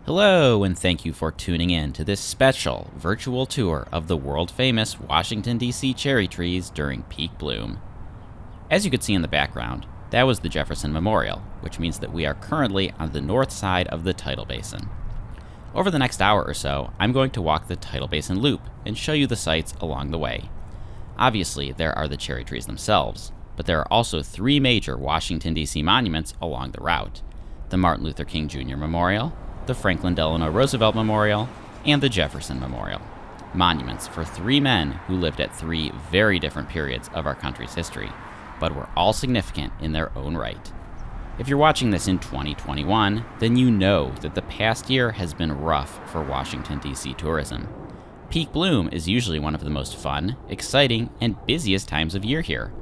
Hello, and thank you for tuning in to this special virtual tour of the world-famous Washington, D.C. cherry trees during peak bloom. As you could see in the background, that was the Jefferson Memorial, which means that we are currently on the north side of the Tidal Basin. Over the next hour or so, I'm going to walk the Tidal Basin loop and show you the sights along the way. Obviously, there are the cherry trees themselves, but there are also three major Washington, D.C. monuments along the route: the Martin Luther King Jr Memorial, the Franklin Delano Roosevelt Memorial, and the Jefferson Memorial. Monuments for three men who lived at three very different periods of our country's history, but were all significant in their own right. If you're watching this in 2021, then you know that the past year has been rough for Washington, D.C. tourism. Peak bloom is usually one of the most fun, exciting, and busiest times of year here.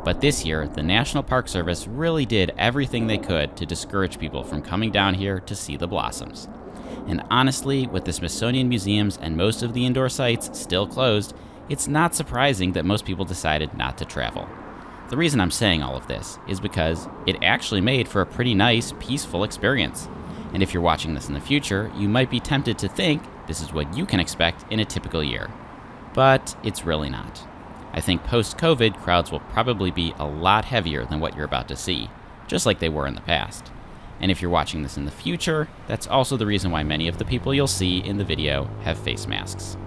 But this year, the National Park Service really did everything they could to discourage people from coming down here to see the blossoms. And honestly, with the Smithsonian museums and most of the indoor sites still closed, it's not surprising that most people decided not to travel. The reason I'm saying all of this is because it actually made for a pretty nice, peaceful experience. And if you're watching this in the future, you might be tempted to think this is what you can expect in a typical year. But it's really not. I think post-COVID, crowds will probably be a lot heavier than what you're about to see, just like they were in the past. And if you're watching this in the future, that's also the reason why many of the people you'll see in the video have face masks.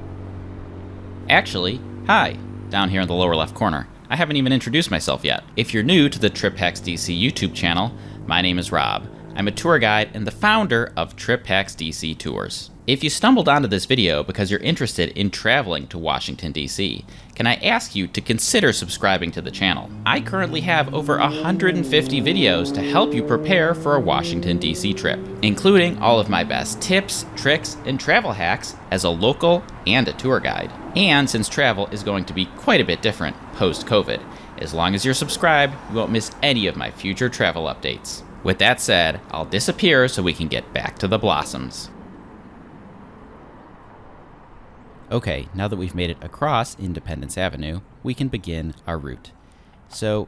Actually, hi, down here in the lower left corner. I haven't even introduced myself yet. If you're new to the Trip Hacks DC YouTube channel, my name is Rob. I'm a tour guide and the founder of Trip Hacks DC Tours. If you stumbled onto this video because you're interested in traveling to Washington, D.C., can I ask you to consider subscribing to the channel? I currently have over 150 videos to help you prepare for a Washington, D.C. trip, including all of my best tips, tricks, and travel hacks as a local and a tour guide. And since travel is going to be quite a bit different post-COVID, as long as you're subscribed, you won't miss any of my future travel updates. With that said, I'll disappear so we can get back to the blossoms. Okay, now that we've made it across Independence Avenue, we can begin our route. So,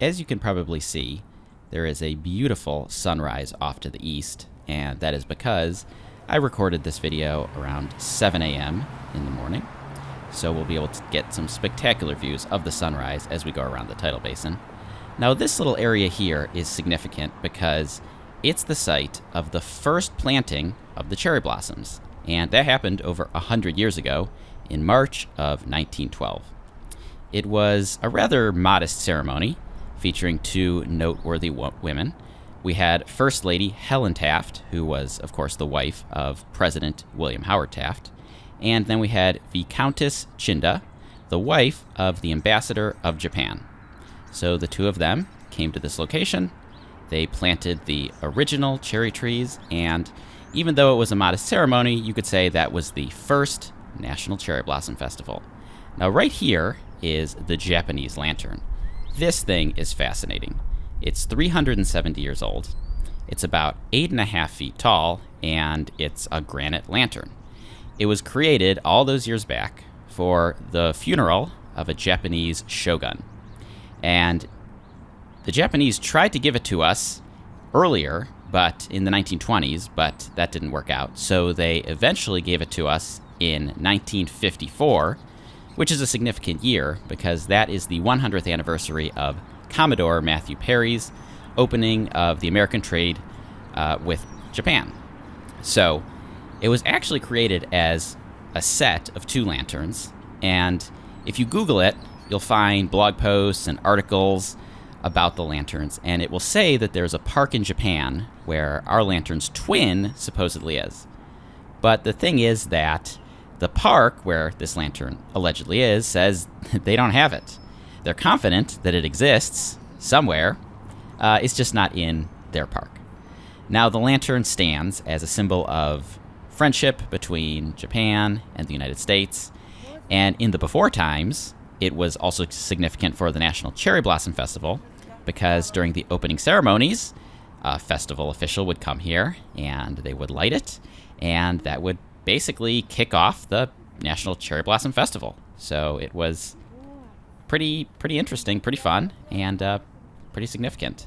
as you can probably see, there is a beautiful sunrise off to the east, and that is because I recorded this video around 7 a.m. in the morning, so we'll be able to get some spectacular views of the sunrise as we go around the Tidal Basin. Now, this little area here is significant because it's the site of the first planting of the cherry blossoms, and that happened over 100 years ago in March of 1912. It was a rather modest ceremony featuring two noteworthy women. We had First Lady Helen Taft, who was, of course, the wife of President William Howard Taft, and then we had Viscountess Chinda, the wife of the Ambassador of Japan. So the two of them came to this location. They planted the original cherry trees, and even though it was a modest ceremony, you could say that was the first National Cherry Blossom Festival. Now right here is the Japanese lantern. This thing is fascinating. It's 370 years old. It's about 8.5 feet tall, and it's a granite lantern. It was created all those years back for the funeral of a Japanese shogun. And the Japanese tried to give it to us earlier, but in the 1920s, but that didn't work out. So they eventually gave it to us in 1954, which is a significant year because that is the 100th anniversary of Commodore Matthew Perry's opening of the American trade with Japan. So it was actually created as a set of two lanterns, and if you Google it, you'll find blog posts and articles about the lanterns, and it will say that there's a park in Japan where our lantern's twin supposedly is. But the thing is that the park where this lantern allegedly is says they don't have it. They're confident that it exists somewhere, it's just not in their park. Now, the lantern stands as a symbol of friendship between Japan and the United States, and in the before times, it was also significant for the National Cherry Blossom Festival, because during the opening ceremonies, a festival official would come here and they would light it, and that would basically kick off the National Cherry Blossom Festival. So it was pretty interesting, pretty fun, and pretty significant.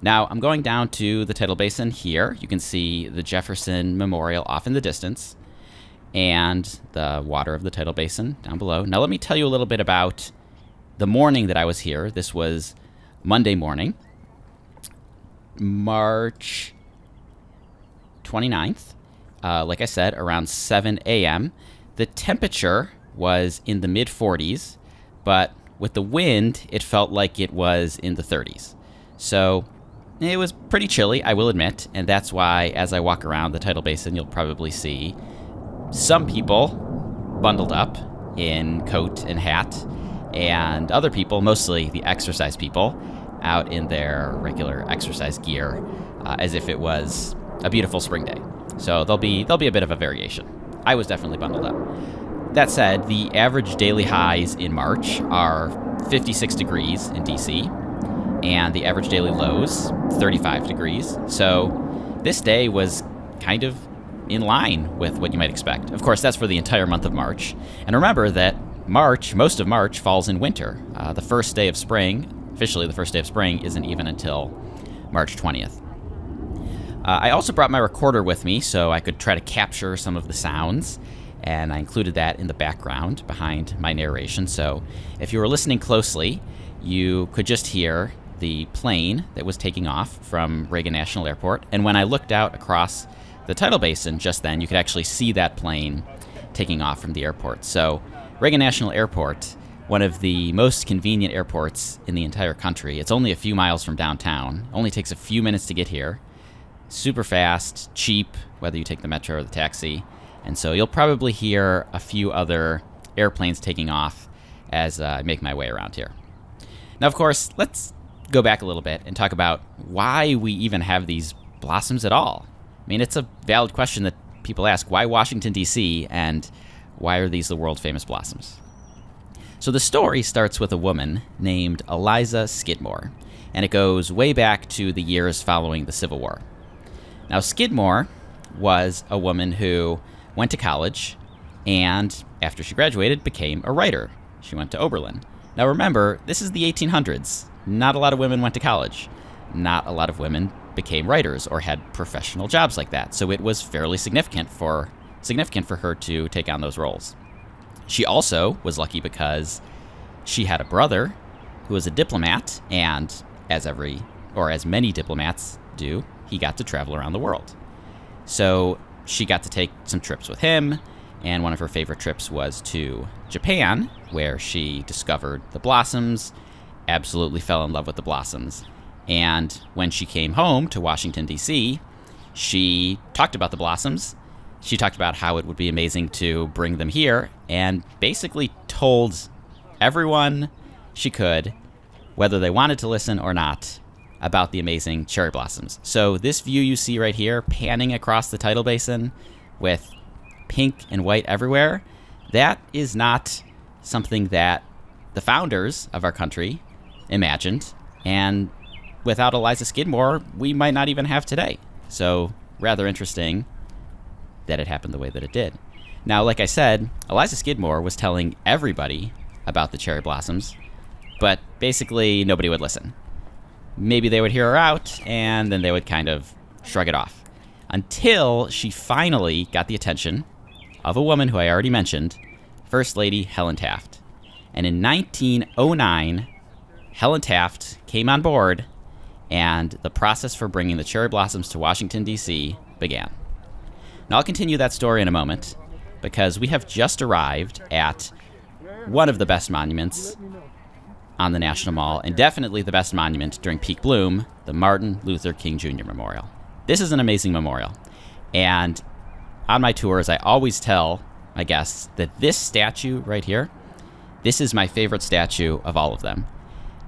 Now, I'm going down to the Tidal Basin here. You can see the Jefferson Memorial off in the distance and the water of the Tidal Basin down below. Now, let me tell you a little bit about the morning that I was here. This was Monday morning, March 29th. Like I said, around 7 a.m. The temperature was in the mid-40s, but with the wind, it felt like it was in the 30s. So it was pretty chilly, I will admit, and that's why as I walk around the Tidal Basin, you'll probably see some people bundled up in coat and hat, and other people, mostly the exercise people, out in their regular exercise gear, as if it was a beautiful spring day. So there'll be a bit of a variation. I was definitely bundled up. That said, the average daily highs in March are 56 degrees in DC, and the average daily lows 35 degrees. So this day was kind of in line with what you might expect. Of course, that's for the entire month of March. And remember that most of March falls in winter. The first day of spring, officially the first day of spring, isn't even until March 20th. I also brought my recorder with me so I could try to capture some of the sounds, and I included that in the background behind my narration. So if you were listening closely, you could just hear the plane that was taking off from Reagan National Airport. And when I looked out across the Tidal Basin just then, you could actually see that plane taking off from the airport. So Reagan National Airport, one of the most convenient airports in the entire country. It's only a few miles from downtown. Only takes a few minutes to get here. Super fast, cheap, whether you take the metro or the taxi. And so you'll probably hear a few other airplanes taking off as I make my way around here. Now, of course, let's go back a little bit and talk about why we even have these blossoms at all. I mean, it's a valid question that people ask. Why Washington, D.C., and why are these the world-famous blossoms? So the story starts with a woman named Eliza Skidmore, and it goes way back to the years following the Civil War. Now, Skidmore was a woman who went to college and, after she graduated, became a writer. She went to Oberlin. Now, remember, this is the 1800s. Not a lot of women went to college. Not a lot of women became writers or had professional jobs like that. So it was fairly significant for her to take on those roles. She also was lucky because she had a brother who was a diplomat, and as many diplomats do, he got to travel around the world. So she got to take some trips with him, and one of her favorite trips was to Japan, where she discovered the blossoms, absolutely fell in love with the blossoms. And when she came home to Washington, D.C., she talked about the blossoms. She talked about how it would be amazing to bring them here, and basically told everyone she could, whether they wanted to listen or not, about the amazing cherry blossoms. So this view you see right here, panning across the Tidal Basin with pink and white everywhere, that is not something that the founders of our country imagined. And without Eliza Skidmore, we might not even have today. So rather interesting that it happened the way that it did. Now, like I said, Eliza Skidmore was telling everybody about the cherry blossoms, but basically nobody would listen. Maybe they would hear her out, and then they would kind of shrug it off. Until she finally got the attention of a woman who I already mentioned, First Lady Helen Taft. And in 1909, Helen Taft came on board, and the process for bringing the cherry blossoms to Washington, D.C. began. Now, I'll continue that story in a moment, because we have just arrived at one of the best monuments on the National Mall, and definitely the best monument during peak bloom, the Martin Luther King Jr Memorial. This is an amazing memorial, and on my tours, I always tell my guests that this statue right here, this is my favorite statue of all of them.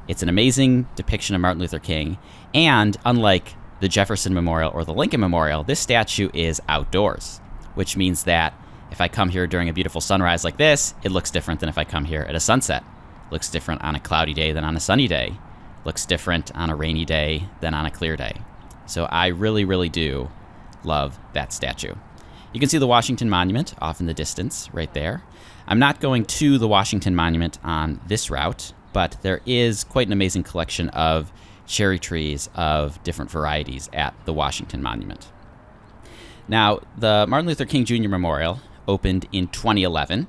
It's an amazing depiction of Martin Luther King, and unlike the Jefferson Memorial or the Lincoln Memorial, this statue is outdoors, which means that if I come here during a beautiful sunrise like this, it looks different than if I come here at a sunset. Looks different on a cloudy day than on a sunny day. Looks different on a rainy day than on a clear day. So I really, really do love that statue. You can see the Washington Monument off in the distance right there. I'm not going to the Washington Monument on this route, but there is quite an amazing collection of cherry trees of different varieties at the Washington Monument. Now, the Martin Luther King Jr Memorial opened in 2011.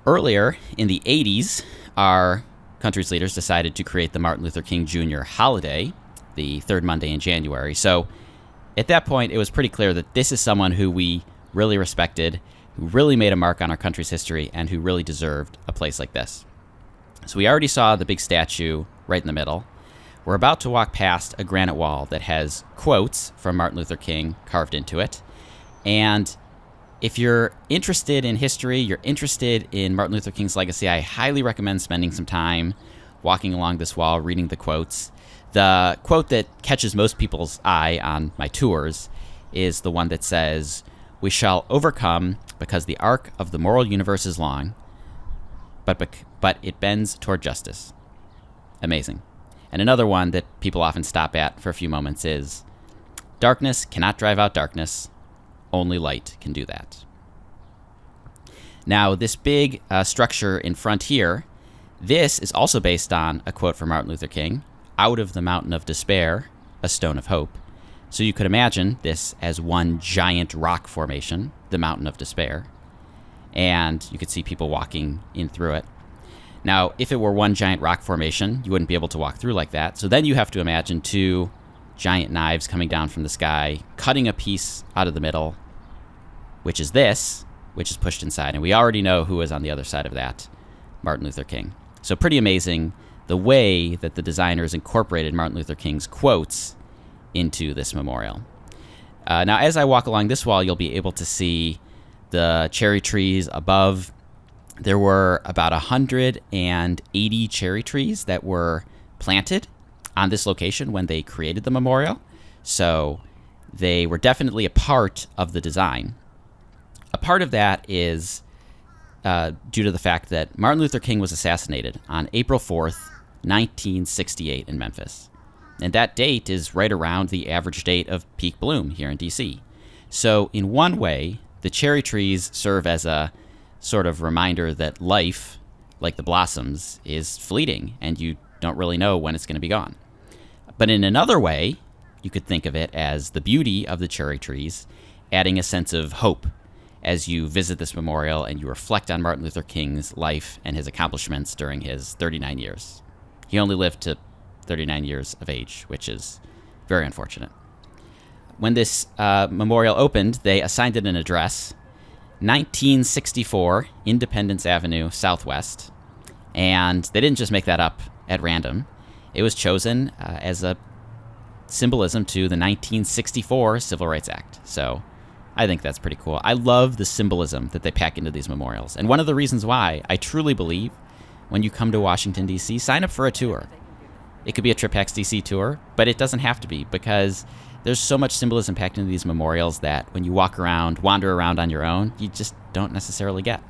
Earlier, in the 80s, our country's leaders decided to create the Martin Luther King Jr holiday, the third Monday in January. So at that point, it was pretty clear that this is someone who we really respected, who really made a mark on our country's history, and who really deserved a place like this. So we already saw the big statue right in the middle. We're about to walk past a granite wall that has quotes from Martin Luther King carved into it. And if you're interested in history, you're interested in Martin Luther King's legacy, I highly recommend spending some time walking along this wall, reading the quotes. The quote that catches most people's eye on my tours is the one that says, "We shall overcome because the arc of the moral universe is long, but it bends toward justice." Amazing. And another one that people often stop at for a few moments is, "Darkness cannot drive out darkness. Only light can do that." Now, this big structure in front here, this is also based on a quote from Martin Luther King, "Out of the mountain of despair, a stone of hope." So you could imagine this as one giant rock formation, the Mountain of Despair. And you could see people walking in through it. Now, if it were one giant rock formation, you wouldn't be able to walk through like that. So then you have to imagine two giant knives coming down from the sky, cutting a piece out of the middle, which is this, which is pushed inside. And we already know who is on the other side of that, Martin Luther King. So pretty amazing the way that the designers incorporated Martin Luther King's quotes into this memorial. Now, as I walk along this wall, you'll be able to see the cherry trees above. There were about 180 cherry trees that were planted on this location when they created the memorial. So they were definitely a part of the design. A part of that is due to the fact that Martin Luther King was assassinated on April 4th, 1968 in Memphis. And that date is right around the average date of peak bloom here in D.C. So in one way, the cherry trees serve as a sort of reminder that life, like the blossoms, is fleeting and you don't really know when it's going to be gone. But in another way, you could think of it as the beauty of the cherry trees, adding a sense of hope as you visit this memorial and you reflect on Martin Luther King's life and his accomplishments during his 39 years. He only lived to 39 years of age, which is very unfortunate. When this memorial opened, they assigned it an address, 1964 Independence Avenue Southwest, and they didn't just make that up at random. It was chosen as a symbolism to the 1964 Civil Rights Act. So I think that's pretty cool. I love the symbolism that they pack into these memorials. And one of the reasons why I truly believe when you come to Washington, D.C., sign up for a tour. It could be a TripHacks DC tour, but it doesn't have to be because there's so much symbolism packed into these memorials that when you walk around, wander around on your own, you just don't necessarily get.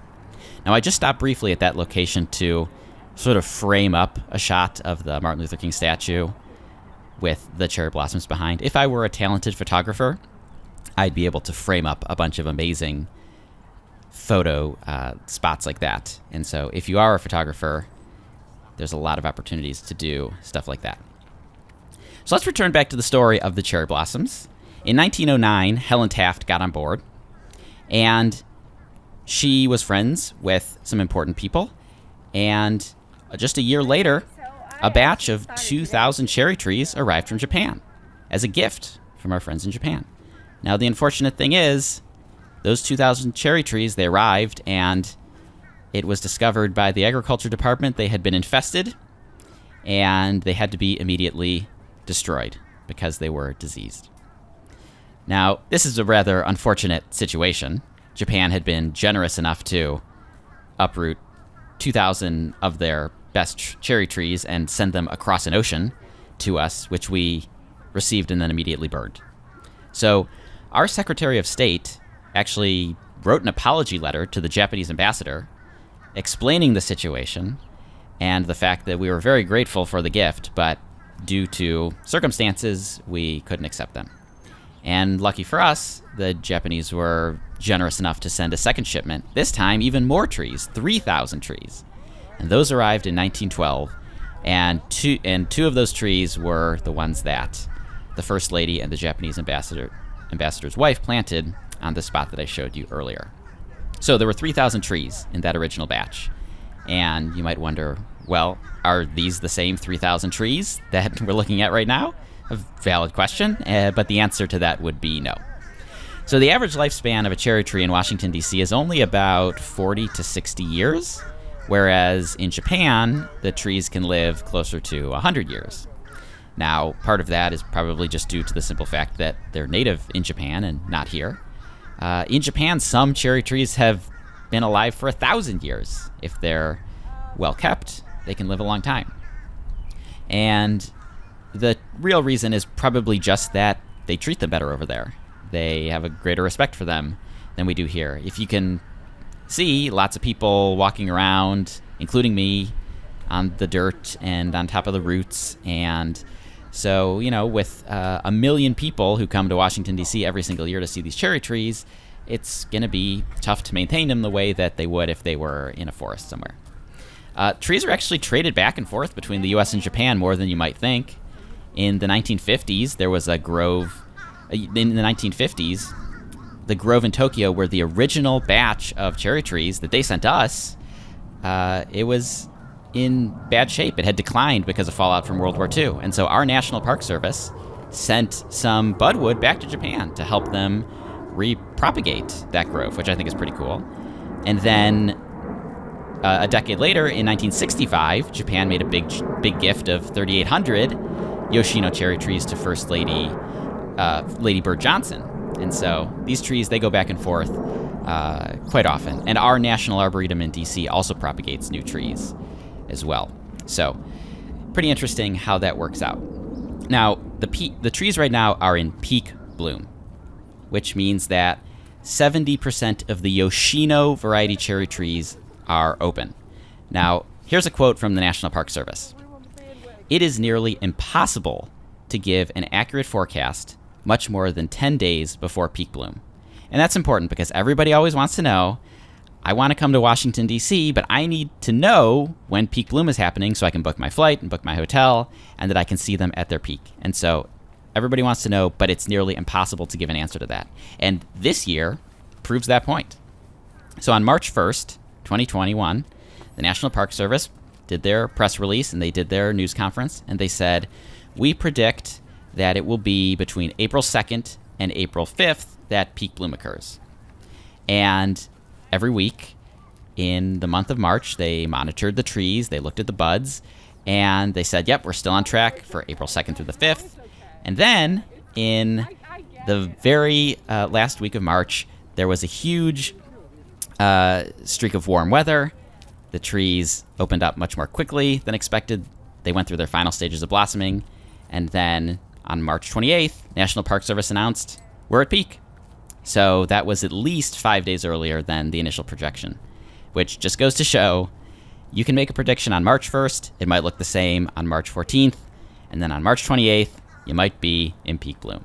Now, I just stopped briefly at that location to sort of frame up a shot of the Martin Luther King statue with the cherry blossoms behind. If I were a talented photographer, I'd be able to frame up a bunch of amazing photo spots like that. And so if you are a photographer, there's a lot of opportunities to do stuff like that. So let's return back to the story of the cherry blossoms. In 1909, Helen Taft got on board, and she was friends with some important people. And just a year later, a batch of 2,000 cherry trees arrived from Japan as a gift from our friends in Japan. Now, the unfortunate thing is, those 2,000 cherry trees, they arrived, and it was discovered by the Agriculture Department they had been infested, and they had to be immediately destroyed because they were diseased. Now, this is a rather unfortunate situation. Japan had been generous enough to uproot 2,000 of their best cherry trees and send them across an ocean to us, which we received and then immediately burned. So our Secretary of State actually wrote an apology letter to the Japanese ambassador explaining the situation and the fact that we were very grateful for the gift, but due to circumstances, we couldn't accept them. And lucky for us, the Japanese were generous enough to send a second shipment, this time even more trees, 3,000 trees. And those arrived in 1912, And two of those trees were the ones that the First Lady and the Japanese ambassador's wife planted on the spot that I showed you earlier. So there were 3,000 trees in that original batch. And you might wonder, well, are these the same 3,000 trees that we're looking at right now? A valid question, but the answer to that would be no. So the average lifespan of a cherry tree in Washington, D.C. is only about 40 to 60 years, whereas in Japan, the trees can live closer to 100 years. Now, part of that is probably just due to the simple fact that they're native in Japan and not here. In Japan, some cherry trees have been alive for 1,000 years. If they're well kept, they can live a long time. And the real reason is probably just that they treat them better over there. They have a greater respect for them than we do here. If you can see lots of people walking around, including me, on the dirt and on top of the roots. And so, with 1 million people who come to Washington, D.C. every single year to see these cherry trees, it's going to be tough to maintain them the way that they would if they were in a forest somewhere. Trees are actually traded back and forth between the U.S. and Japan more than you might think. In the 1950s, there was a grove. In the 1950s, the grove in Tokyo, where the original batch of cherry trees that they sent us, it was in bad shape. It had declined because of fallout from World War II. And so our National Park Service sent some budwood back to Japan to help them repropagate that grove, which I think is pretty cool. And then a decade later, in 1965, Japan made a big gift of 3,800 Yoshino cherry trees to First Lady Lady Bird Johnson. And so these trees, they go back and forth quite often. And our National Arboretum in D.C. also propagates new trees as well. So pretty interesting how that works out. Now, the trees right now are in peak bloom, which means that 70% of the Yoshino variety cherry trees are open. Now, here's a quote from the National Park Service. "It is nearly impossible to give an accurate forecast much more than 10 days before peak bloom." And that's important because everybody always wants to know, I want to come to Washington, D.C., but I need to know when peak bloom is happening so I can book my flight and book my hotel and that I can see them at their peak. And so everybody wants to know, but it's nearly impossible to give an answer to that. And this year proves that point. So on March 1st, 2021, the National Park Service did their press release and they did their news conference, and they said, we predict that it will be between April 2nd and April 5th that peak bloom occurs. And every week in the month of March, they monitored the trees, they looked at the buds, and they said, yep, we're still on track for April 2nd through the 5th. And then in the very last week of March, there was a huge streak of warm weather. The trees opened up much more quickly than expected. They went through their final stages of blossoming. And then on March 28th, National Park Service announced we're at peak. So that was at least 5 days earlier than the initial projection, which just goes to show you can make a prediction on March 1st. It might look the same on March 14th. And then on March 28th, you might be in peak bloom.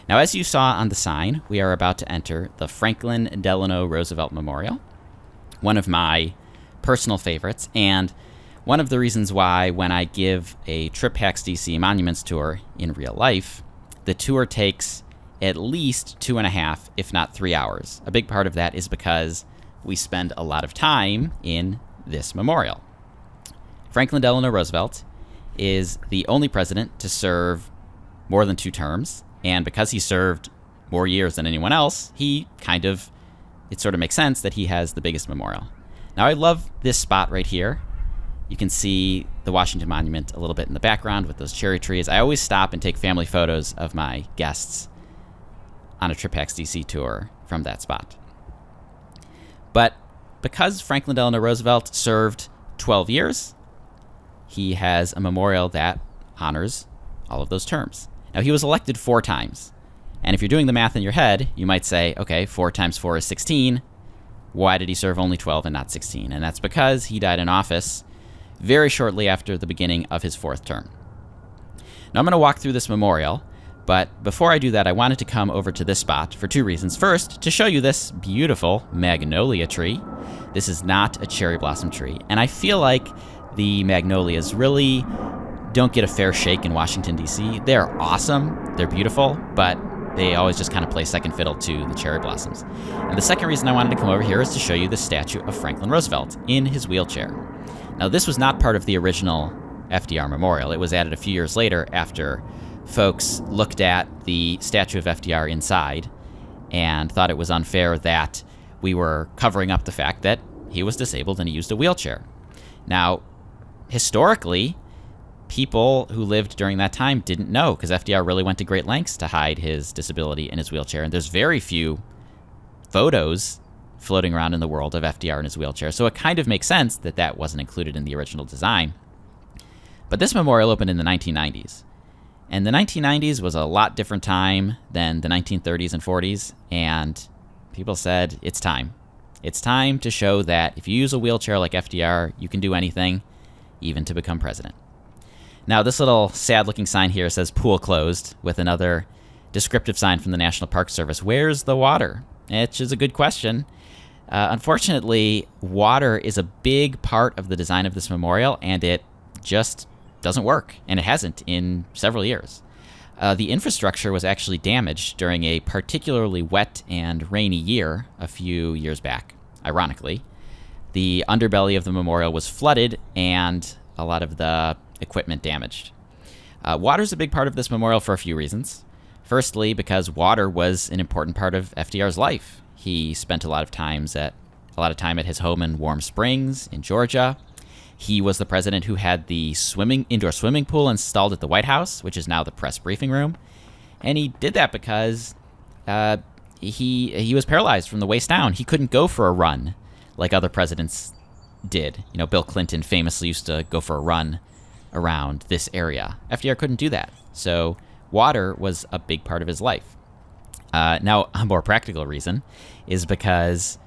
Now, as you saw on the sign, we are about to enter the Franklin Delano Roosevelt Memorial, one of my personal favorites, and one of the reasons why when I give a Trip Hacks DC Monuments tour in real life, the tour takes at least 2.5, if not 3 hours. A big part of that is because we spend a lot of time in this memorial. Franklin Delano Roosevelt is the only president to serve more than 2 terms, and because he served more years than anyone else, it sort of makes sense that he has the biggest memorial. Now, I love this spot right here. You can see the Washington Monument a little bit in the background with those cherry trees. I always stop and take family photos of my guests on a Trip Hacks DC tour from that spot. But because Franklin Delano Roosevelt served 12 years, he has a memorial that honors all of those terms. Now, he was elected 4 times. And if you're doing the math in your head, you might say, okay, 4 times 4 is 16. Why did he serve only 12 and not 16? And that's because he died in office very shortly after the beginning of his 4th term. Now, I'm going to walk through this memorial, but before I do that, I wanted to come over to this spot for 2 reasons. First, to show you this beautiful magnolia tree. This is not a cherry blossom tree, and I feel like The magnolias really don't get a fair shake in Washington, D.C. They're awesome, they're beautiful, but they always just kind of play second fiddle to the cherry blossoms. And the second reason I wanted to come over here is to show you the statue of Franklin Roosevelt in his wheelchair. Now, this was not part of the original FDR Memorial. It was added a few years later after folks looked at the statue of FDR inside and thought it was unfair that we were covering up the fact that he was disabled and he used a wheelchair. Now, historically, people who lived during that time didn't know, because FDR really went to great lengths to hide his disability in his wheelchair. And there's very few photos floating around in the world of FDR in his wheelchair. So it kind of makes sense that that wasn't included in the original design. But this memorial opened in the 1990s. And the 1990s was a lot different time than the 1930s and 40s. And people said, it's time. It's time to show that if you use a wheelchair like FDR, you can do anything, even to become president. Now, this little sad-looking sign here says pool closed, with another descriptive sign from the National Park Service. Where's the water? Which is a good question. Unfortunately, water is a big part of the design of this memorial, and it just doesn't work, and it hasn't in several years. The infrastructure was actually damaged during a particularly wet and rainy year a few years back, ironically. The underbelly of the memorial was flooded, and a lot of the equipment damaged. Water's a big part of this memorial for a few reasons. Firstly, because water was an important part of FDR's life. He spent a lot of time at his home in Warm Springs in Georgia. He was the president who had the indoor swimming pool installed at the White House, which is now the press briefing room. And he did that because he was paralyzed from the waist down. He couldn't go for a run like other presidents did. You know, Bill Clinton famously used to go for a run around this area. FDR couldn't do that. So water was a big part of his life. Now, a more practical reason is because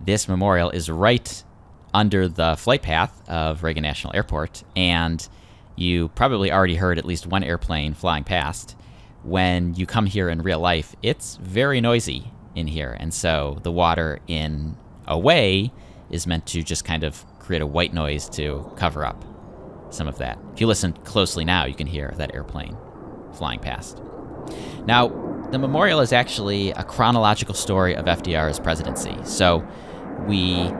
this memorial is right under the flight path of Reagan National Airport, and you probably already heard at least one airplane flying past. When you come here in real life, it's very noisy in here, and so the water, in a way, is meant to just kind of create a white noise to cover up some of that. If you listen closely now, you can hear that airplane flying past. Now, the memorial is actually a chronological story of FDR's presidency. So we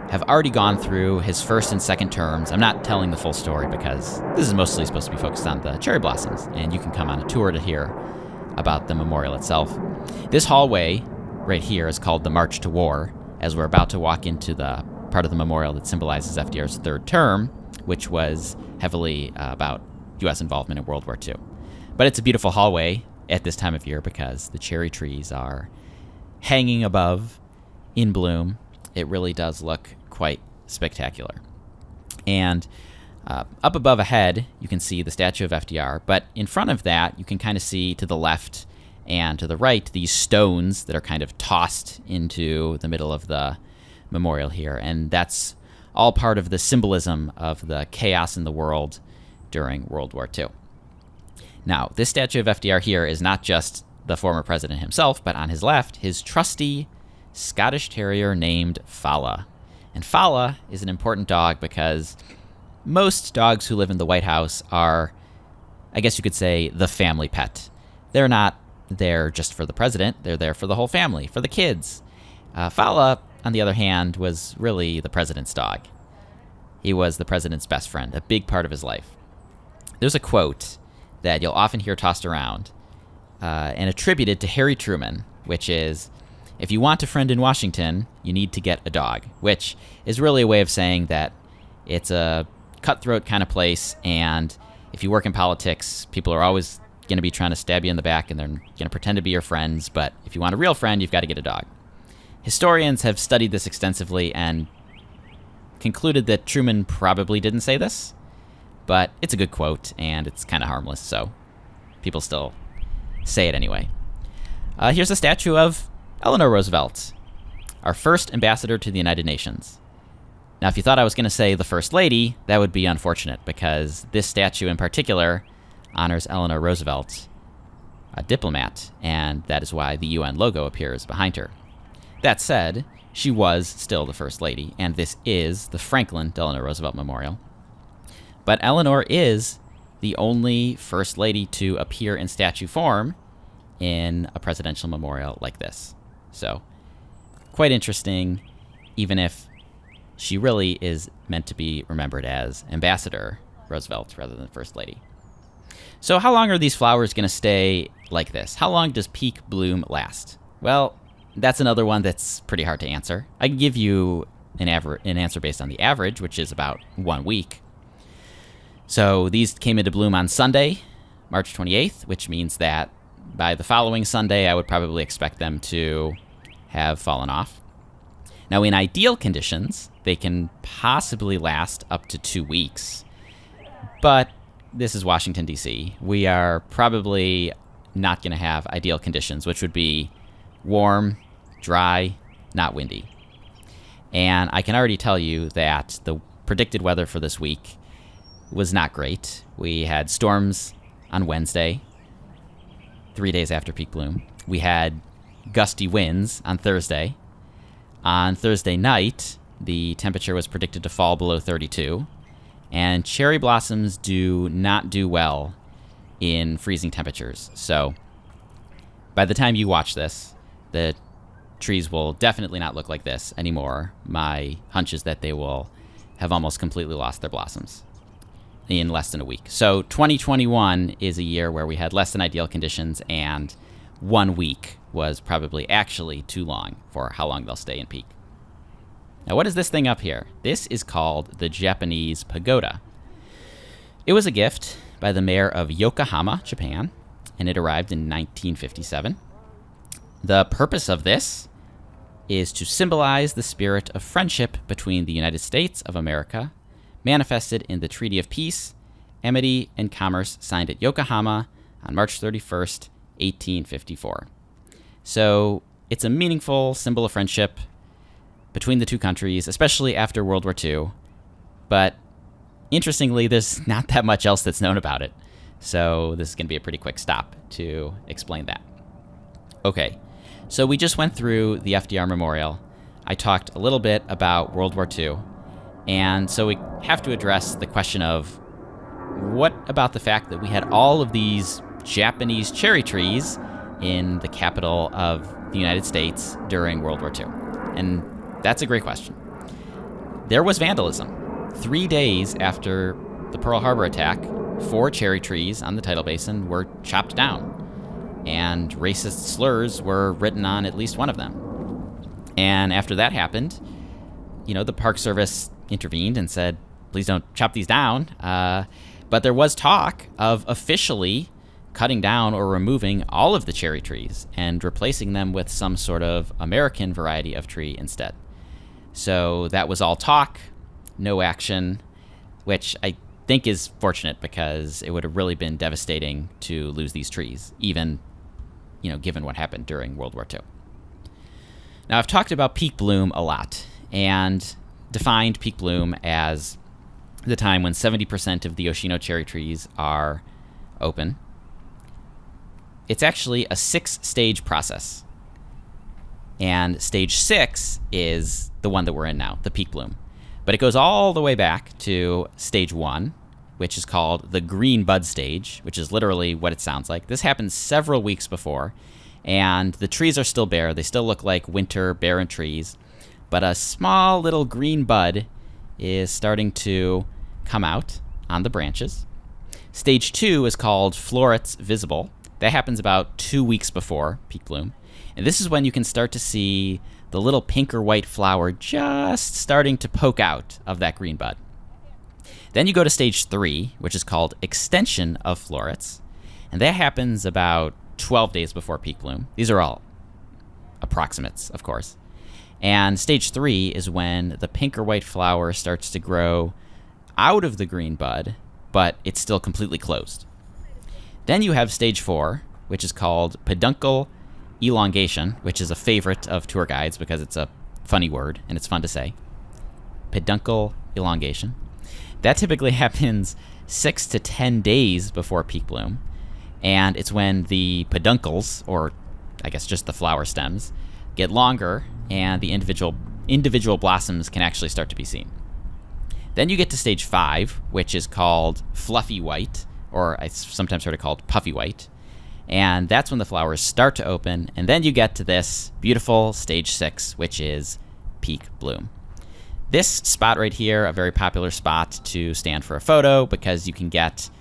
have already gone through his first and second terms. I'm not telling the full story because this is mostly supposed to be focused on the cherry blossoms, and you can come on a tour to hear about the memorial itself. This hallway right here is called the March to War, as we're about to walk into the part of the memorial that symbolizes FDR's third term, which was heavily about U.S. involvement in World War II. But it's a beautiful hallway at this time of year because the cherry trees are hanging above in bloom. It really does look quite spectacular. And up above ahead, you can see the statue of FDR, but in front of that, you can kind of see to the left and to the right these stones that are kind of tossed into the middle of the memorial here. And that's all part of the symbolism of the chaos in the world during World War II. Now, this statue of FDR here is not just the former president himself, but on his left, his trusty Scottish Terrier named Fala. And Fala is an important dog because most dogs who live in the White House are, I guess you could say, the family pet. They're not there just for the president. They're there for the whole family, for the kids. Fala, on the other hand, was really the president's dog. He was the president's best friend, a big part of his life. There's a quote that you'll often hear tossed around and attributed to Harry Truman, which is, if you want a friend in Washington, you need to get a dog, which is really a way of saying that it's a cutthroat kind of place, and if you work in politics, people are always going to be trying to stab you in the back, and they're going to pretend to be your friends, but if you want a real friend, you've got to get a dog. Historians have studied this extensively and concluded that Truman probably didn't say this, but it's a good quote, and it's kind of harmless, so people still say it anyway. Here's a statue of Eleanor Roosevelt, our first ambassador to the United Nations. Now, if you thought I was going to say the First Lady, that would be unfortunate, because this statue in particular honors Eleanor Roosevelt, a diplomat, and that is why the UN logo appears behind her. That said, she was still the First Lady, and this is the Franklin Delano Roosevelt Memorial. But Eleanor is the only first lady to appear in statue form in a presidential memorial like this. So, quite interesting, even if she really is meant to be remembered as Ambassador Roosevelt rather than First Lady. So how long are these flowers going to stay like this? How long does peak bloom last? Well, that's another one that's pretty hard to answer. I can give you an answer based on the average, which is about 1 week. So these came into bloom on Sunday, March 28th, which means that by the following Sunday, I would probably expect them to have fallen off. Now, in ideal conditions, they can possibly last up to 2 weeks. But this is Washington, D.C. We are probably not going to have ideal conditions, which would be warm, dry, not windy. And I can already tell you that the predicted weather for this week was not great. We had storms on Wednesday, 3 days after peak bloom. We had gusty winds on Thursday. On Thursday night, the temperature was predicted to fall below 32, and cherry blossoms do not do well in freezing temperatures. So by the time you watch this, the trees will definitely not look like this anymore. My hunch is that they will have almost completely lost their blossoms in less than a week. So 2021 is a year where we had less than ideal conditions, and 1 week was probably actually too long for how long they'll stay in peak. Now, what is this thing up here? This is called the Japanese pagoda. It was a gift by the mayor of Yokohama, Japan, and it arrived in 1957. The purpose of this is to symbolize the spirit of friendship between the United States of America, manifested in the Treaty of Peace, Amity, and Commerce signed at Yokohama on March 31st, 1854. So it's a meaningful symbol of friendship between the two countries, especially after World War II. But interestingly, there's not that much else that's known about it. So this is going to be a pretty quick stop to explain that. Okay, so we just went through the FDR Memorial. I talked a little bit about World War II. And so we have to address the question of what about the fact that we had all of these Japanese cherry trees in the capital of the United States during World War II? And that's a great question. There was vandalism. 3 days after the Pearl Harbor attack, 4 cherry trees on the Tidal Basin were chopped down, and racist slurs were written on at least one of them. And after that happened, the Park Service intervened and said, please don't chop these down. But there was talk of officially cutting down or removing all of the cherry trees and replacing them with some sort of American variety of tree instead. So that was all talk, no action, which I think is fortunate because it would have really been devastating to lose these trees, even, given what happened during World War II. Now, I've talked about peak bloom a lot and defined peak bloom as the time when 70% of the Yoshino cherry trees are open. It's actually a 6-stage process. And stage 6 is the one that we're in now, the peak bloom. But it goes all the way back to stage 1, which is called the green bud stage, which is literally what it sounds like. This happens several weeks before, and the trees are still bare. They still look like winter barren trees, but a small little green bud is starting to come out on the branches. Stage 2 is called florets visible. That happens about 2 weeks before peak bloom. And this is when you can start to see the little pink or white flower just starting to poke out of that green bud. Then you go to stage 3, which is called extension of florets. And that happens about 12 days before peak bloom. These are all approximates, of course. And stage 3 is when the pink or white flower starts to grow out of the green bud, but it's still completely closed. Then you have stage 4, which is called peduncle elongation, which is a favorite of tour guides because it's a funny word and it's fun to say. Peduncle elongation. That typically happens 6 to 10 days before peak bloom, and it's when the peduncles, or I guess just the flower stems, get longer and the individual blossoms can actually start to be seen. Then you get to stage 5, which is called fluffy white, or I sometimes heard it called puffy white. And that's when the flowers start to open. And then you get to this beautiful stage 6, which is peak bloom. This spot right here, a very popular spot to stand for a photo because you can get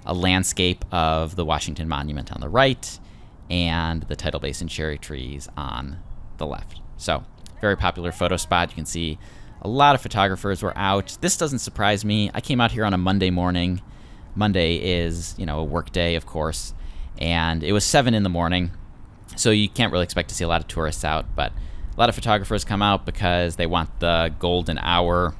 a landscape of the Washington Monument on the right and the Tidal Basin cherry trees on the left. So, very popular photo spot. You can see a lot of photographers were out. This doesn't surprise me. I came out here on a Monday morning. Monday is, a work day, of course. And it was 7 in the morning, so you can't really expect to see a lot of tourists out, but a lot of photographers come out because they want the golden hour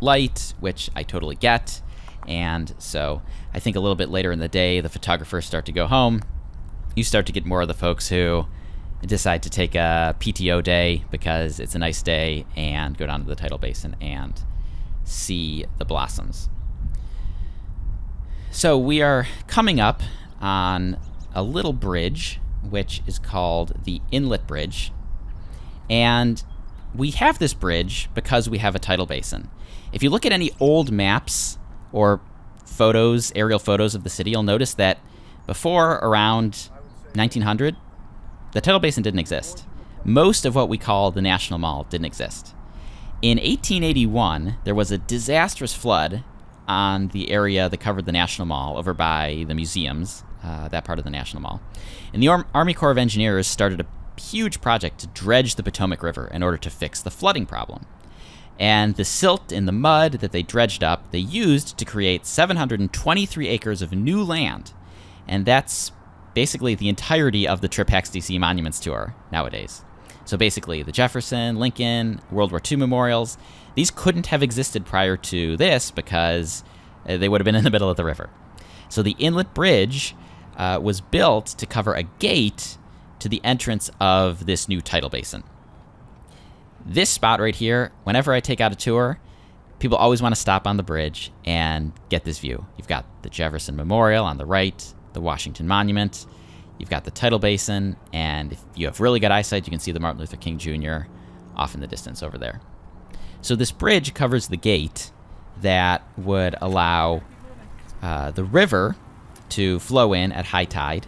light, which I totally get. And so I think a little bit later in the day, the photographers start to go home. You start to get more of the folks who decide to take a PTO day because it's a nice day and go down to the Tidal Basin and see the blossoms. So we are coming up on a little bridge, which is called the Inlet Bridge. And we have this bridge because we have a tidal basin. If you look at any old maps or photos, aerial photos of the city, you'll notice that before around 1900, the tidal basin didn't exist. Most of what we call the National Mall didn't exist. In 1881, there was a disastrous flood on the area that covered the National Mall over by the museums, that part of the National Mall. And the Army Corps of Engineers started a huge project to dredge the Potomac River in order to fix the flooding problem. And the silt and the mud that they dredged up, they used to create 723 acres of new land. And that's basically the entirety of the Trip Hacks DC Monuments Tour nowadays. So basically, the Jefferson, Lincoln, World War II memorials, these couldn't have existed prior to this because they would have been in the middle of the river. So the Inlet Bridge was built to cover a gate to the entrance of this new tidal basin. This spot right here, whenever I take out a tour, people always want to stop on the bridge and get this view. You've got the Jefferson Memorial on the right, the Washington Monument, you've got the tidal basin, and if you have really good eyesight, you can see the Martin Luther King Jr. off in the distance over there. So this bridge covers the gate that would allow the river to flow in at high tide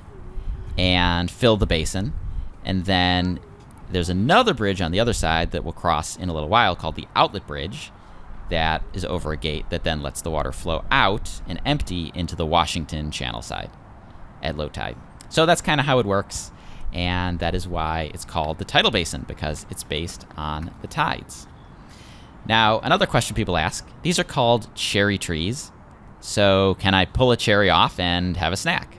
and fill the basin. And then there's another bridge on the other side that we'll cross in a little while called the Outlet Bridge that is over a gate that then lets the water flow out and empty into the Washington Channel side at low tide. So that's kind of how it works, and that is why it's called the Tidal Basin, because it's based on the tides. Now, another question people ask, these are called cherry trees, so can I pull a cherry off and have a snack?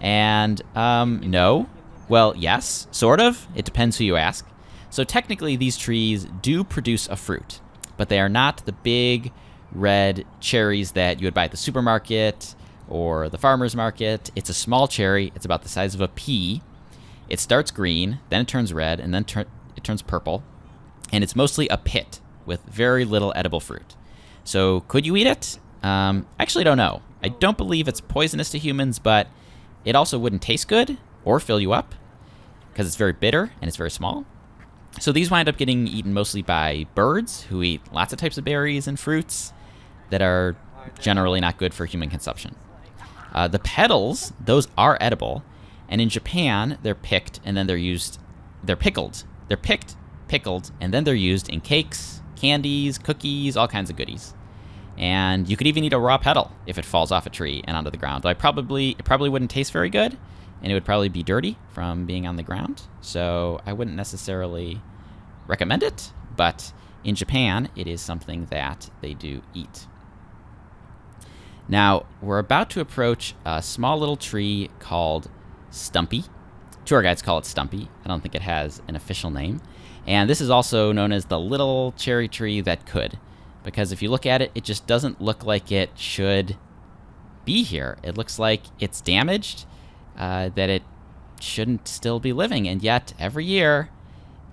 And no. Well, yes, sort of. It depends who you ask. So technically, these trees do produce a fruit, but they are not the big red cherries that you would buy at the supermarket or the farmer's market. It's a small cherry. It's about the size of a pea. It starts green, then it turns red, and then it turns purple. And it's mostly a pit with very little edible fruit. So could you eat it? I actually don't know. I don't believe it's poisonous to humans, but it also wouldn't taste good or fill you up because it's very bitter and it's very small. So these wind up getting eaten mostly by birds who eat lots of types of berries and fruits that are generally not good for human consumption. The petals, those are edible, and in Japan they're picked and then they're pickled. They're picked, pickled, and then they're used in cakes, candies, cookies, all kinds of goodies. And you could even eat a raw petal if it falls off a tree and onto the ground. Though it probably wouldn't taste very good, and it would probably be dirty from being on the ground. So I wouldn't necessarily recommend it, but in Japan, it is something that they do eat. Now, we're about to approach a small little tree called Stumpy. Tour guides call it Stumpy. I don't think it has an official name. And this is also known as the little cherry tree that could, because if you look at it, it just doesn't look like it should be here. It looks like it's damaged, that it shouldn't still be living, and yet every year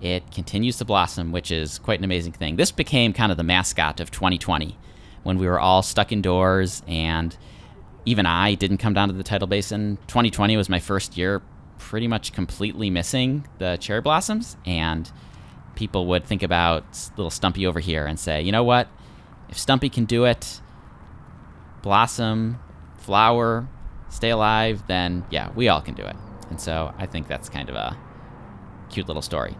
it continues to blossom, which is quite an amazing thing. This became kind of the mascot of 2020 when we were all stuck indoors, and even I didn't come down to the Tidal Basin. 2020 was my first year pretty much completely missing the cherry blossoms, and people would think about little Stumpy over here and say, you know what, if Stumpy can do it, blossom, flower, stay alive, then yeah, we all can do it. And so I think that's kind of a cute little story.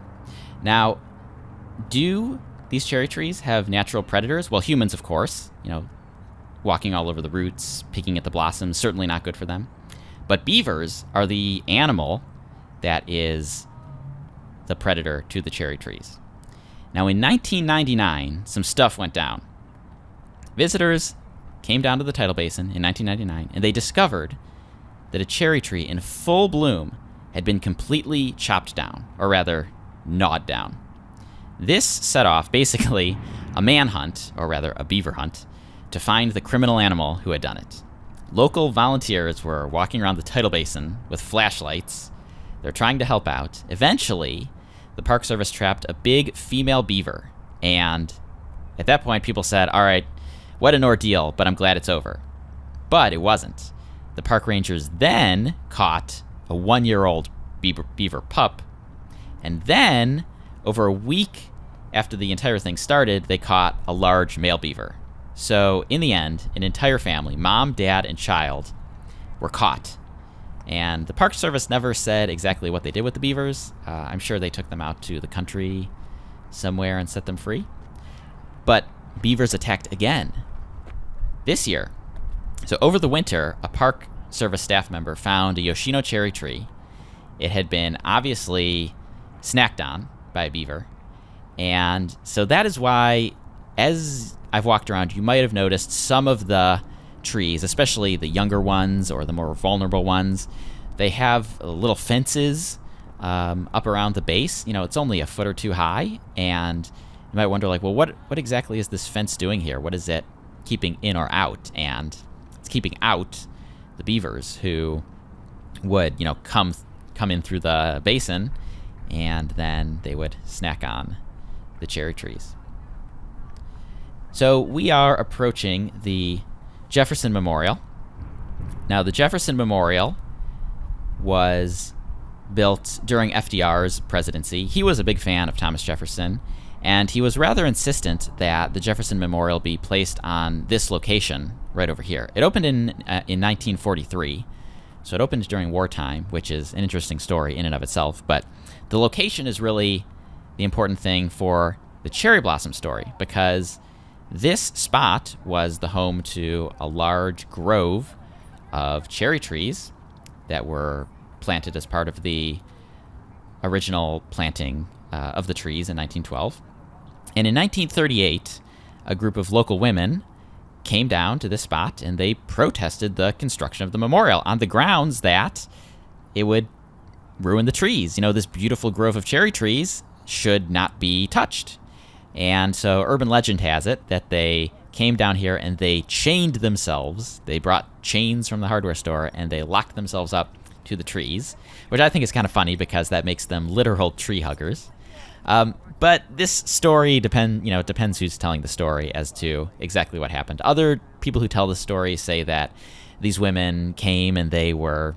Now, do these cherry trees have natural predators? Well, humans, of course, walking all over the roots, picking at the blossoms, certainly not good for them. But beavers are the animal that is the predator to the cherry trees. Now, in 1999, some stuff went down. Visitors came down to the Tidal Basin in 1999, and they discovered that a cherry tree in full bloom had been completely chopped down, or rather, gnawed down. This set off, basically, a manhunt, or rather, a beaver hunt, to find the criminal animal who had done it. Local volunteers were walking around the Tidal Basin with flashlights. They're trying to help out. Eventually, the Park Service trapped a big female beaver, and at that point, people said, all right, what an ordeal, but I'm glad it's over. But it wasn't. The park rangers then caught a 1-year-old beaver pup, and then, over a week after the entire thing started, they caught a large male beaver. So, in the end, an entire family, mom, dad, and child, were caught. And the Park Service never said exactly what they did with the beavers. I'm sure they took them out to the country somewhere and set them free. But beavers attacked again this year. So, over the winter, a Park Service staff member found a Yoshino cherry tree. It had been obviously snacked on by a beaver. And so that is why, as I've walked around, you might have noticed some of the trees, especially the younger ones or the more vulnerable ones, they have little fences up around the base. It's only a foot or two high, and you might wonder, like, well, what exactly is this fence doing here? What is it keeping in or out? And it's keeping out the beavers who would, come in through the basin, and then they would snack on the cherry trees. So we are approaching the Jefferson Memorial. Now, the Jefferson Memorial was built during FDR's presidency. He was a big fan of Thomas Jefferson, and he was rather insistent that the Jefferson Memorial be placed on this location right over here. It opened in 1943, so it opened during wartime, which is an interesting story in and of itself, but the location is really the important thing for the cherry blossom story, because this spot was the home to a large grove of cherry trees that were planted as part of the original planting of the trees in 1912. And in 1938, a group of local women came down to this spot and they protested the construction of the memorial on the grounds that it would ruin the trees. This beautiful grove of cherry trees should not be touched. And so urban legend has it that they came down here and they chained themselves. They brought chains from the hardware store and they locked themselves up to the trees, which I think is kind of funny because that makes them literal tree huggers. But this story depends who's telling the story as to exactly what happened. Other people who tell the story say that these women came and they were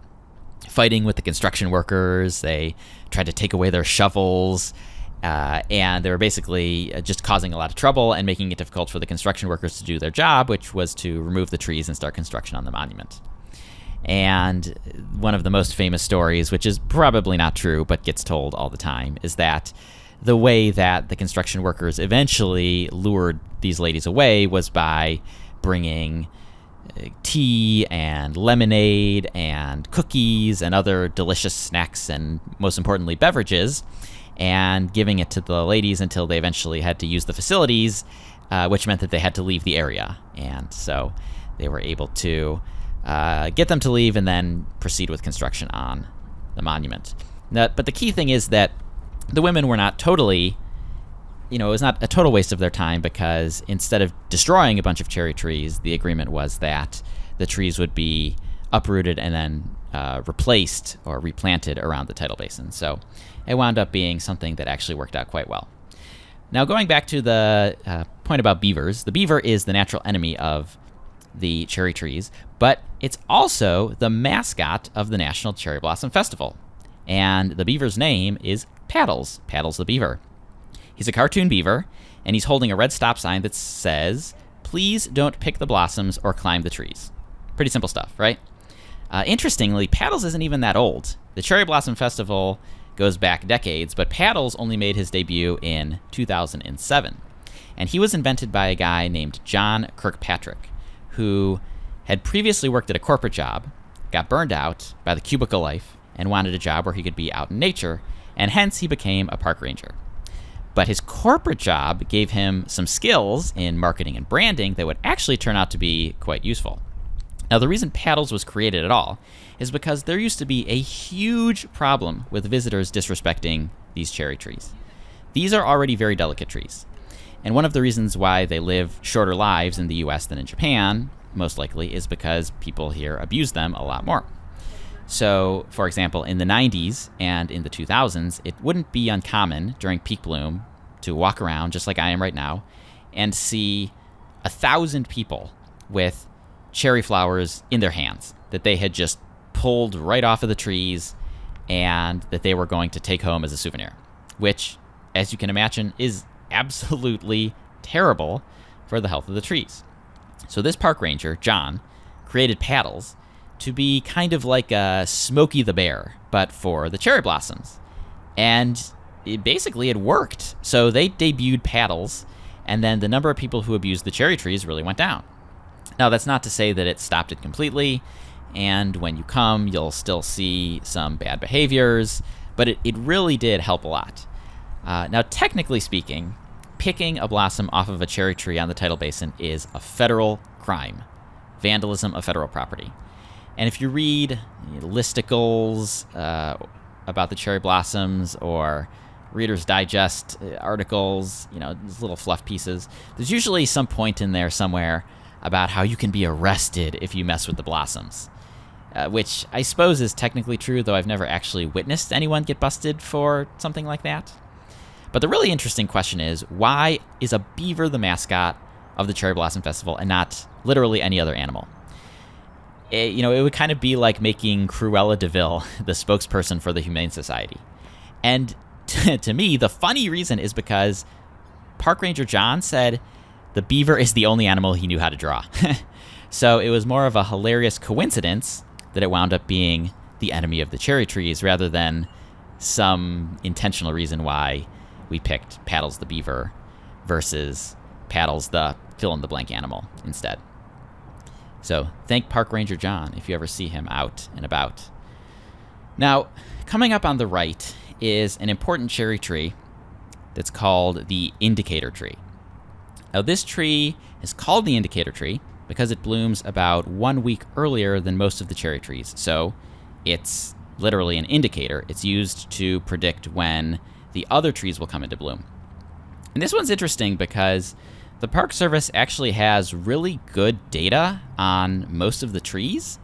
fighting with the construction workers. They tried to take away their shovels. And they were basically just causing a lot of trouble and making it difficult for the construction workers to do their job, which was to remove the trees and start construction on the monument. And one of the most famous stories, which is probably not true but gets told all the time, is that the way that the construction workers eventually lured these ladies away was by bringing tea and lemonade and cookies and other delicious snacks and, most importantly, beverages, and giving it to the ladies until they eventually had to use the facilities, which meant that they had to leave the area. And so they were able to get them to leave and then proceed with construction on the monument. But the key thing is that the women were not totally, it was not a total waste of their time, because instead of destroying a bunch of cherry trees, the agreement was that the trees would be uprooted and then replaced or replanted around the Tidal Basin. So it wound up being something that actually worked out quite well. Now, going back to the point about beavers, the beaver is the natural enemy of the cherry trees, but it's also the mascot of the National Cherry Blossom Festival. And the beaver's name is Paddles, Paddles the beaver. He's a cartoon beaver, and he's holding a red stop sign that says, please don't pick the blossoms or climb the trees. Pretty simple stuff, right? Interestingly, Paddles isn't even that old. The Cherry Blossom Festival goes back decades, but Paddles only made his debut in 2007. And he was invented by a guy named John Kirkpatrick, who had previously worked at a corporate job, got burned out by the cubicle life, and wanted a job where he could be out in nature, and hence he became a park ranger. But his corporate job gave him some skills in marketing and branding that would actually turn out to be quite useful. Now, the reason Paddles was created at all is because there used to be a huge problem with visitors disrespecting these cherry trees. These are already very delicate trees. And one of the reasons why they live shorter lives in the US than in Japan, most likely, is because people here abuse them a lot more. So, for example, in the 90s and in the 2000s, it wouldn't be uncommon during peak bloom to walk around, just like I am right now, and see 1,000 people with cherry flowers in their hands that they had just pulled right off of the trees and that they were going to take home as a souvenir, which, as you can imagine, is absolutely terrible for the health of the trees. So this park ranger, John, created Paddles to be kind of like a Smokey the Bear, but for the cherry blossoms. And it worked. So they debuted Paddles, and then the number of people who abused the cherry trees really went down. Now, that's not to say that it stopped it completely, and when you come, you'll still see some bad behaviors, but it really did help a lot. Now, technically speaking, picking a blossom off of a cherry tree on the Tidal Basin is a federal crime, vandalism of federal property. And if you read listicles about the cherry blossoms or Reader's Digest articles, these little fluff pieces, there's usually some point in there somewhere about how you can be arrested if you mess with the blossoms, which I suppose is technically true, though I've never actually witnessed anyone get busted for something like that. But the really interesting question is, why is a beaver the mascot of the Cherry Blossom Festival and not literally any other animal? It would kind of be like making Cruella de Vil the spokesperson for the Humane Society. And to me, the funny reason is because Park Ranger John said the beaver is the only animal he knew how to draw. So it was more of a hilarious coincidence that it wound up being the enemy of the cherry trees rather than some intentional reason why we picked Paddles the beaver versus Paddles the fill-in-the-blank animal instead. So thank Park Ranger John if you ever see him out and about. Now, coming up on the right is an important cherry tree that's called the indicator tree. Now, this tree is called the indicator tree because it blooms about 1 week earlier than most of the cherry trees. So it's literally an indicator. It's used to predict when the other trees will come into bloom. And this one's interesting because the Park Service actually has really good data on most of the trees.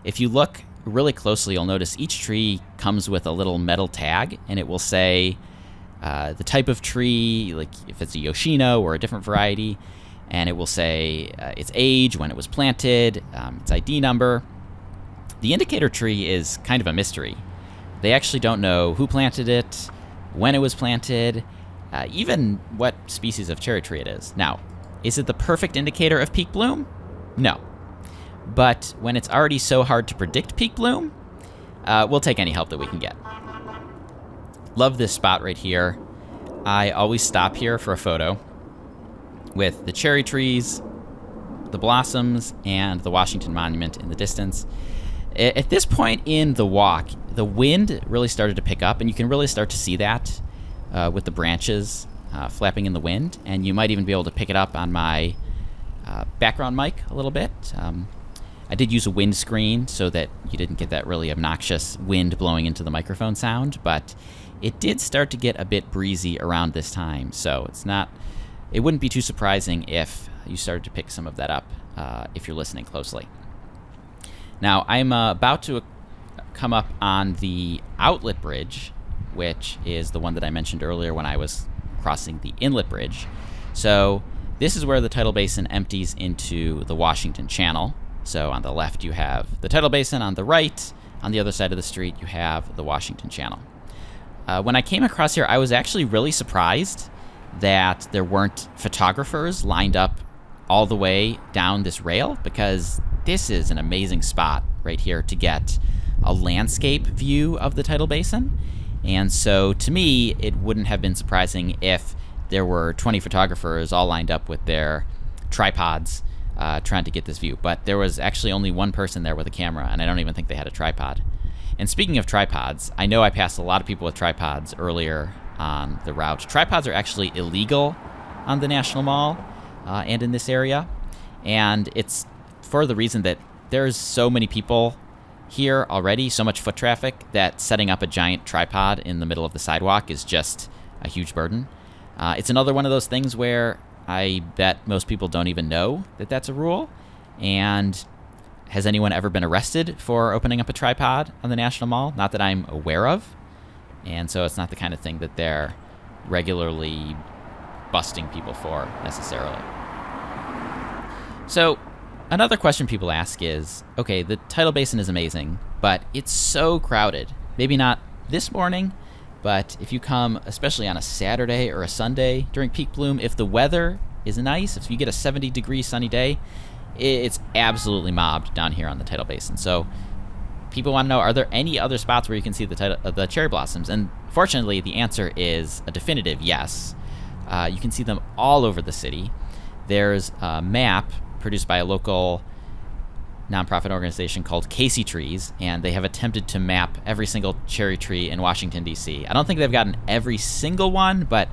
If you look really closely, you'll notice each tree comes with a little metal tag, and it will say the type of tree, like if it's a Yoshino or a different variety, and it will say its age, when it was planted, its ID number. The indicator tree is kind of a mystery. They actually don't know who planted it, when it was planted, even what species of cherry tree it is. Now, is it the perfect indicator of peak bloom? No. But when it's already so hard to predict peak bloom, we'll take any help that we can get. Love this spot right here. I always stop here for a photo with the cherry trees, the blossoms, and the Washington Monument in the distance. At this point in the walk, the wind really started to pick up, and you can really start to see that with the branches flapping in the wind, and you might even be able to pick it up on my background mic a little bit. I did use a windscreen so that you didn't get that really obnoxious wind blowing into the microphone sound, but it did start to get a bit breezy around this time, so it wouldn't be too surprising if you started to pick some of that up if you're listening closely. Now, I'm about to come up on the outlet bridge, which is the one that I mentioned earlier when I was crossing the inlet bridge. So this is where the Tidal Basin empties into the Washington Channel. So on the left you have the Tidal Basin, on the right, on the other side of the street, you have the Washington Channel. When I came across here, I was actually really surprised that there weren't photographers lined up all the way down this rail because this is an amazing spot right here to get a landscape view of the Tidal Basin. And so to me, it wouldn't have been surprising if there were 20 photographers all lined up with their tripods trying to get this view. But there was actually only one person there with a camera, and I don't even think they had a tripod. And speaking of tripods, I know I passed a lot of people with tripods earlier on the route. Tripods are actually illegal on the National Mall and in this area. And it's for the reason that there's so many people here already, so much foot traffic, that setting up a giant tripod in the middle of the sidewalk is just a huge burden. It's another one of those things where I bet most people don't even know that that's a rule. And has anyone ever been arrested for opening up a tripod on the National Mall? Not that I'm aware of. And so it's not the kind of thing that they're regularly busting people for necessarily. So another question people ask is, okay, the Tidal Basin is amazing, but it's so crowded. Maybe not this morning, but if you come, especially on a Saturday or a Sunday during peak bloom, if the weather is nice, if you get a 70-degree sunny day, it's absolutely mobbed down here on the Tidal Basin. So people want to know, are there any other spots where you can see the cherry blossoms? And fortunately, the answer is a definitive yes. You can see them all over the city. There's a map produced by a local nonprofit organization called Casey Trees, and they have attempted to map every single cherry tree in Washington, D.C. I don't think they've gotten every single one, but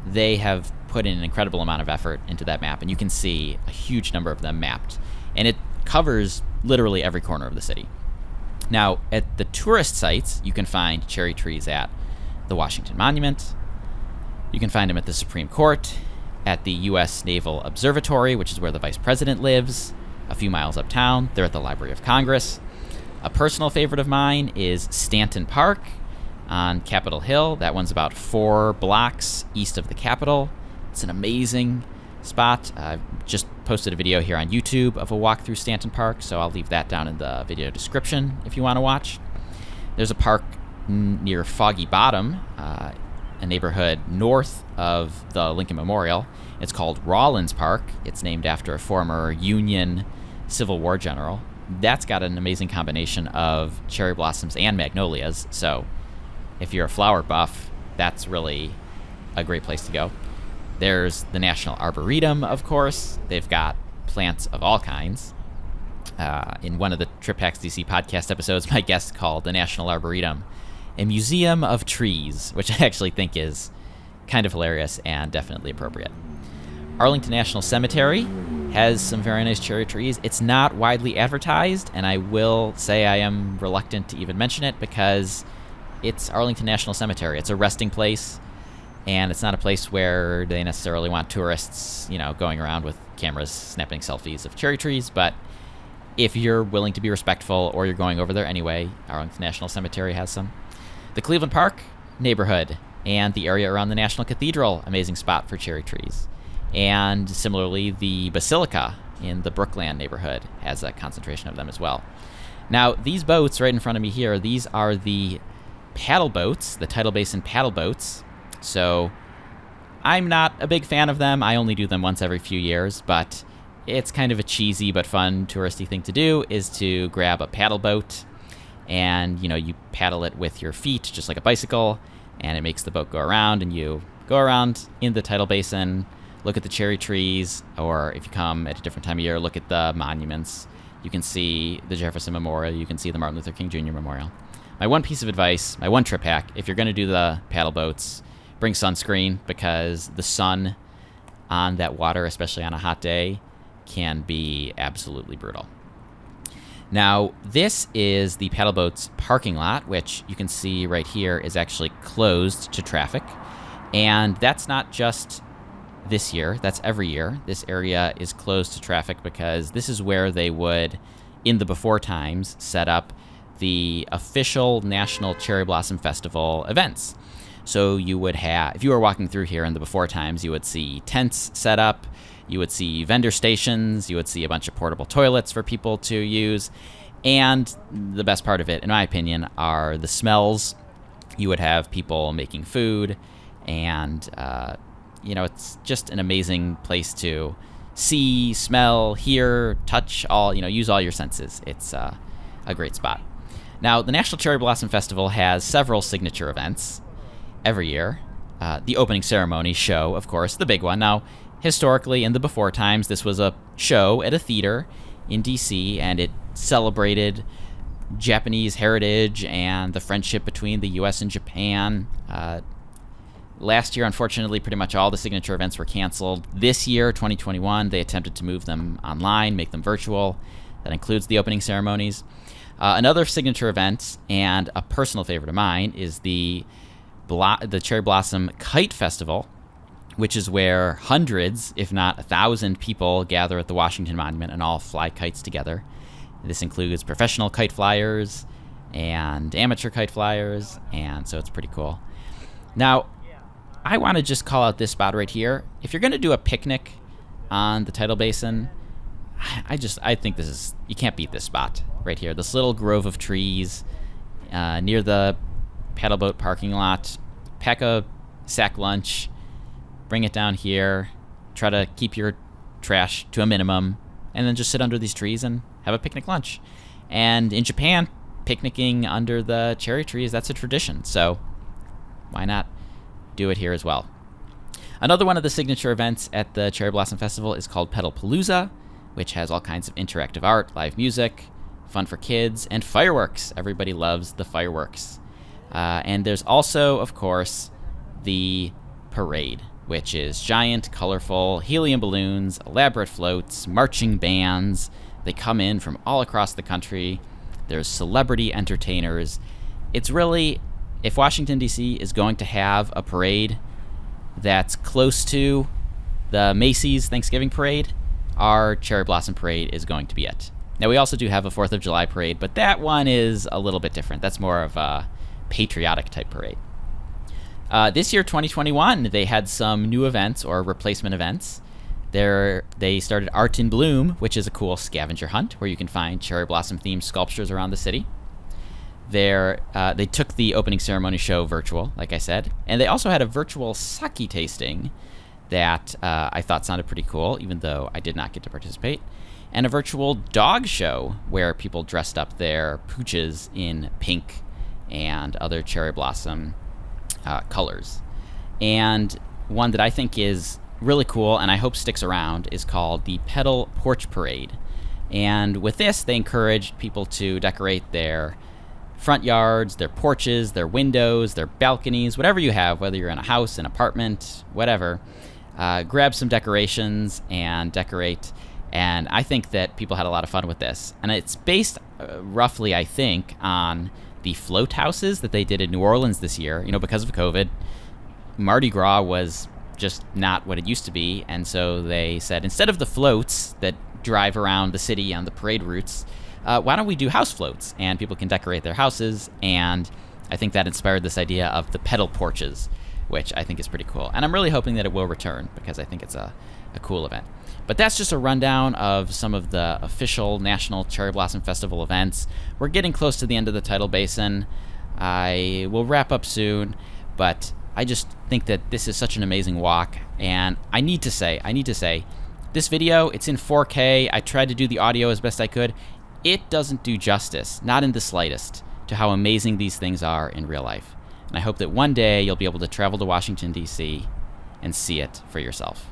they have put in an incredible amount of effort into that map, and you can see a huge number of them mapped. And it covers literally every corner of the city. Now, at the tourist sites, you can find cherry trees at the Washington Monument. You can find them at the Supreme Court, at the U.S. Naval Observatory, which is where the Vice President lives, a few miles uptown. They're at the Library of Congress. A personal favorite of mine is Stanton Park on Capitol Hill. That one's about 4 blocks east of the Capitol. It's an amazing spot. I've just posted a video here on YouTube of a walk through Stanton Park, so I'll leave that down in the video description if you want to watch. There's a park near Foggy Bottom, a neighborhood north of the Lincoln Memorial. It's called Rawlins Park. It's named after a former Union Civil War general. That's got an amazing combination of cherry blossoms and magnolias, so if you're a flower buff, that's really a great place to go. There's the National Arboretum, of course. They've got plants of all kinds. In one of the Trip Hacks DC podcast episodes, my guest called the National Arboretum a museum of trees, which I actually think is kind of hilarious and definitely appropriate. Arlington National Cemetery has some very nice cherry trees. It's not widely advertised, and I will say I am reluctant to even mention it because it's Arlington National Cemetery. It's a resting place, and it's not a place where they necessarily want tourists, going around with cameras snapping selfies of cherry trees. But if you're willing to be respectful or you're going over there anyway, Arlington National Cemetery has some. The Cleveland Park neighborhood and the area around the National Cathedral, amazing spot for cherry trees. And similarly, the Basilica in the Brookland neighborhood has a concentration of them as well. Now, these boats right in front of me here, these are the paddle boats, the Tidal Basin paddle boats. So I'm not a big fan of them. I only do them once every few years, but it's kind of a cheesy but fun touristy thing to do is to grab a paddle boat and, you paddle it with your feet just like a bicycle, and it makes the boat go around, and you go around in the Tidal Basin, look at the cherry trees, or if you come at a different time of year, look at the monuments. You can see the Jefferson Memorial. You can see the Martin Luther King Jr Memorial. My one piece of advice, my one trip hack, if you're going to do the paddle boats, bring sunscreen, because the sun on that water, especially on a hot day, can be absolutely brutal. Now, this is the paddle boats parking lot, which you can see right here is actually closed to traffic. And that's not just this year, that's every year. This area is closed to traffic because this is where they would, in the before times, set up the official National Cherry Blossom Festival events. So you would have, if you were walking through here in the before times, you would see tents set up, you would see vendor stations, you would see a bunch of portable toilets for people to use, and the best part of it, in my opinion, are the smells. You would have people making food, and it's just an amazing place to see, smell, hear, touch, all, use all your senses. It's a great spot. Now, the National Cherry Blossom Festival has several signature events every year. The opening ceremony show, of course, the big one. Now, historically, in the before times, this was a show at a theater in D.C., and it celebrated Japanese heritage and the friendship between the U.S. and Japan. Last year, unfortunately, pretty much all the signature events were canceled. This year, 2021, they attempted to move them online, make them virtual. That includes the opening ceremonies. Another signature event, and a personal favorite of mine, is the Cherry Blossom Kite Festival, which is where hundreds, if not 1,000 people gather at the Washington Monument and all fly kites together. This includes professional kite flyers and amateur kite flyers, and so it's pretty cool. Now, I want to just call out this spot right here. If you're going to do a picnic on the Tidal Basin, I think you can't beat this spot right here. This little grove of trees near the paddle boat parking lot. Pack a sack lunch, bring it down here, try to keep your trash to a minimum, and then just sit under these trees and have a picnic lunch. And in Japan, picnicking under the cherry trees, that's a tradition. So why not do it here as well? Another one of the signature events at the Cherry Blossom Festival is called Pedalpalooza, which has all kinds of interactive art, live music, fun for kids, and fireworks. Everybody loves the fireworks. And there's also, of course, the parade, which is giant, colorful helium balloons, elaborate floats, marching bands. They come in from all across the country. There's celebrity entertainers. It's really, if Washington, D.C. is going to have a parade that's close to the Macy's Thanksgiving Parade, our Cherry Blossom Parade is going to be it. Now, we also do have a 4th of July parade, but that one is a little bit different. That's more of a patriotic type parade. This year, 2021, they had some new events or replacement events. They started Art in Bloom, which is a cool scavenger hunt where you can find cherry blossom themed sculptures around the city. They took the opening ceremony show virtual, like I said, and they also had a virtual sake tasting that I thought sounded pretty cool, even though I did not get to participate, and a virtual dog show where people dressed up their pooches in pink and other cherry blossom colors. And one that I think is really cool and I hope sticks around is called the Petal Porch Parade. And with this, they encouraged people to decorate their front yards, their porches, their windows, their balconies, whatever you have, whether you're in a house, an apartment, whatever. Grab some decorations and decorate. And I think that people had a lot of fun with this. And it's based roughly, I think, on the float houses that they did in New Orleans this year. Because of COVID, Mardi Gras was just not what it used to be. And so they said, instead of the floats that drive around the city on the parade routes, why don't we do house floats? And people can decorate their houses. And I think that inspired this idea of the petal porches, which I think is pretty cool. And I'm really hoping that it will return because I think it's a cool event. But that's just a rundown of some of the official National Cherry Blossom Festival events. We're getting close to the end of the Tidal Basin. I will wrap up soon, but I just think that this is such an amazing walk. And I need to say, this video, it's in 4K. I tried to do the audio as best I could. It doesn't do justice, not in the slightest, to how amazing these things are in real life. And I hope that one day you'll be able to travel to Washington, D.C. and see it for yourself.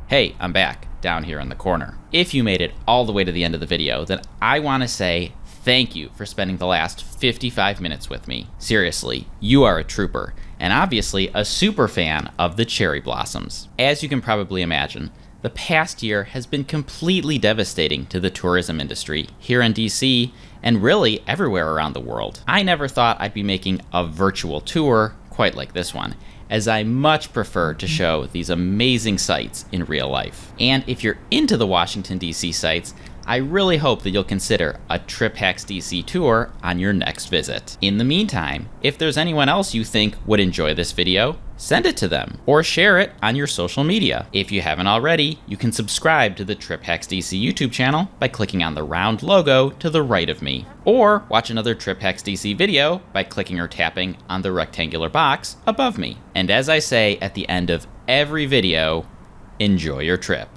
Hey, I'm back, down here in the corner. If you made it all the way to the end of the video, then I want to say thank you for spending the last 55 minutes with me. Seriously, you are a trooper, and obviously a super fan of the cherry blossoms. As you can probably imagine, the past year has been completely devastating to the tourism industry here in DC and really everywhere around the world. I never thought I'd be making a virtual tour quite like this one, as I much prefer to show these amazing sites in real life. And if you're into the Washington, D.C. sites, I really hope that you'll consider a Trip Hacks DC tour on your next visit. In the meantime, if there's anyone else you think would enjoy this video, send it to them or share it on your social media. If you haven't already, you can subscribe to the Trip Hacks DC YouTube channel by clicking on the round logo to the right of me, or watch another Trip Hacks DC video by clicking or tapping on the rectangular box above me. And as I say at the end of every video. Enjoy your trip.